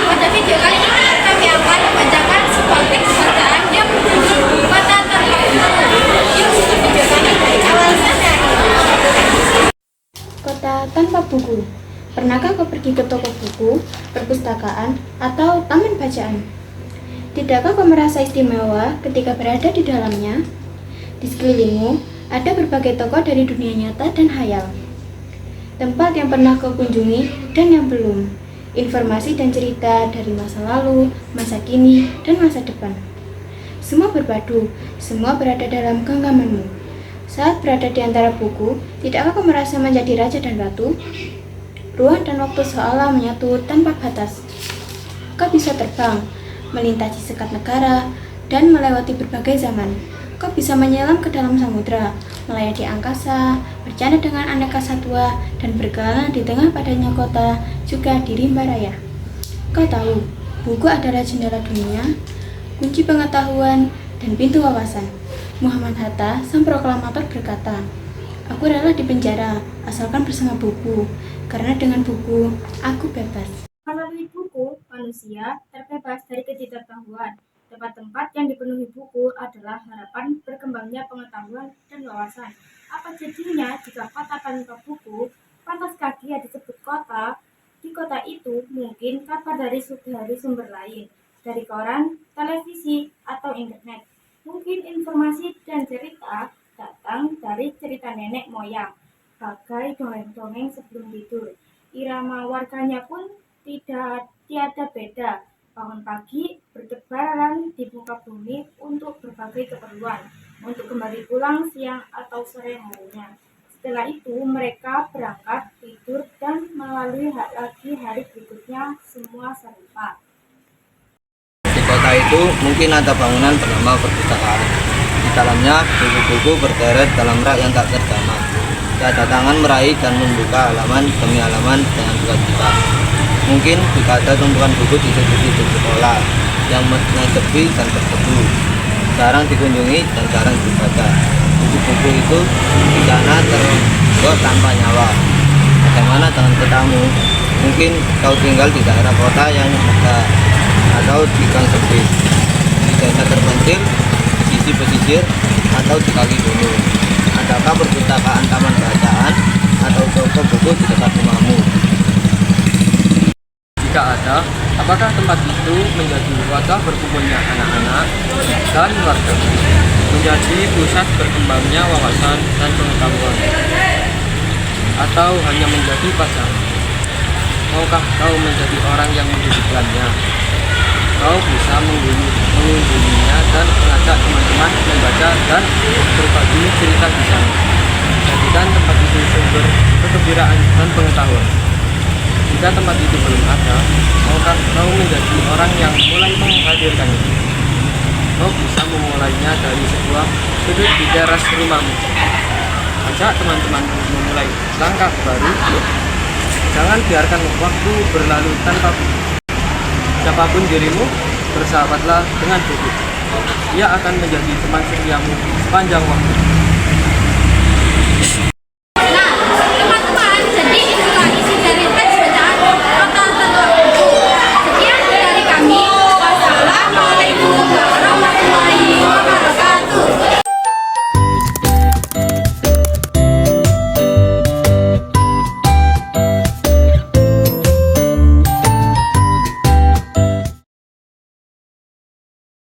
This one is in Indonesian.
Pada video kali ini kami akan membacakan sebuah teks bacaan yang berjudul Kota Tanpa Buku. Yuk simak video kami dari awal sampai akhir. Kota tanpa buku. Pernahkah kau pergi ke toko buku, perpustakaan, atau taman bacaan? Tidakkah kau merasa istimewa ketika berada di dalamnya? Di sekelilingmu ada berbagai tokoh dari dunia nyata dan hayal. Tempat yang pernah kau kunjungi dan yang belum. Informasi dan cerita dari masa lalu, masa kini, dan masa depan. Semua berpadu, semua berada dalam genggamanmu. Saat berada di antara buku, tidakkah kau merasa menjadi raja dan ratu? Ruang dan waktu seolah menyatu tanpa batas. Kau bisa terbang, melintasi sekat negara, dan melewati berbagai zaman. Kau bisa menyelam ke dalam samudra, melayang di angkasa, bercanda dengan aneka satwa, dan berkelana di tengah padatnya kota, juga di rimba raya. Kau tahu, buku adalah jendela dunia, kunci pengetahuan, dan pintu wawasan. Muhammad Hatta, sang proklamator berkata, "Aku rela di penjara, asalkan bersama buku, karena dengan buku, aku bebas." Melalui buku, manusia terbebas dari ketidaktahuan. Tempat-tempat yang dipenuhi buku adalah harapan berkembangnya pengetahuan dan wawasan. Apa jadinya jika kota tanpa buku? Pantaskah dia disebut kota? Di kota itu mungkin kabar dari sumber lain, dari koran, televisi, atau internet. Mungkin informasi dan cerita datang dari cerita nenek moyang, bagai dongeng-dongeng sebelum tidur. Irama warganya pun tiada beda. Bangun pagi, bertebaran di muka bumi untuk berbagai keperluan, untuk kembali pulang siang atau sore harinya. Setelah itu, mereka berangkat, tidur, dan melalui hari berikutnya, semua serupa. Di kota itu mungkin ada bangunan bernama perpustakaan. Di dalamnya buku-buku berderet dalam rak yang tak terjamah. Tiada tangan meraih dan membuka halaman demi halaman dengan sukacita. Mungkin jika ada tumpukan buku di situs sekolah yang sepi dan berdebu, jarang dikunjungi dan jarang dibaca. Buku-buku itu di sana terbuat tanpa nyawa. Bagaimana dengan kotamu? Mungkin kau tinggal di daerah kota yang megah atau di gang sepi, di desa terpencil, di sisi pesisir, atau di kaki gunung. Adakah perpustakaan, taman bacaan, atau toko buku di dekat rumahmu? Jika ada, apakah tempat itu menjadi wadah berkumpulnya anak-anak dan warga, menjadi pusat berkembangnya wawasan dan pengetahuan, atau hanya menjadi pasar? Maukah kau menjadi orang yang mendidikkannya? Kau bisa mengunjunginya dan mengajak teman-teman membaca dan berbagi cerita di sana. Jadikan tempat itu sumber kegembiraan dan pengetahuan. Jika tempat itu belum ada, maukah kau menjadi orang yang mulai menghadirkannya? Kau bisa memulainya dari sebuah sudut di teras rumahmu. Ajak teman-teman memulai langkah baru. Jangan biarkan waktu berlalu tanpa buku. Siapapun dirimu, bersahabatlah dengan buku. Ia akan menjadi teman setiamu sepanjang waktu.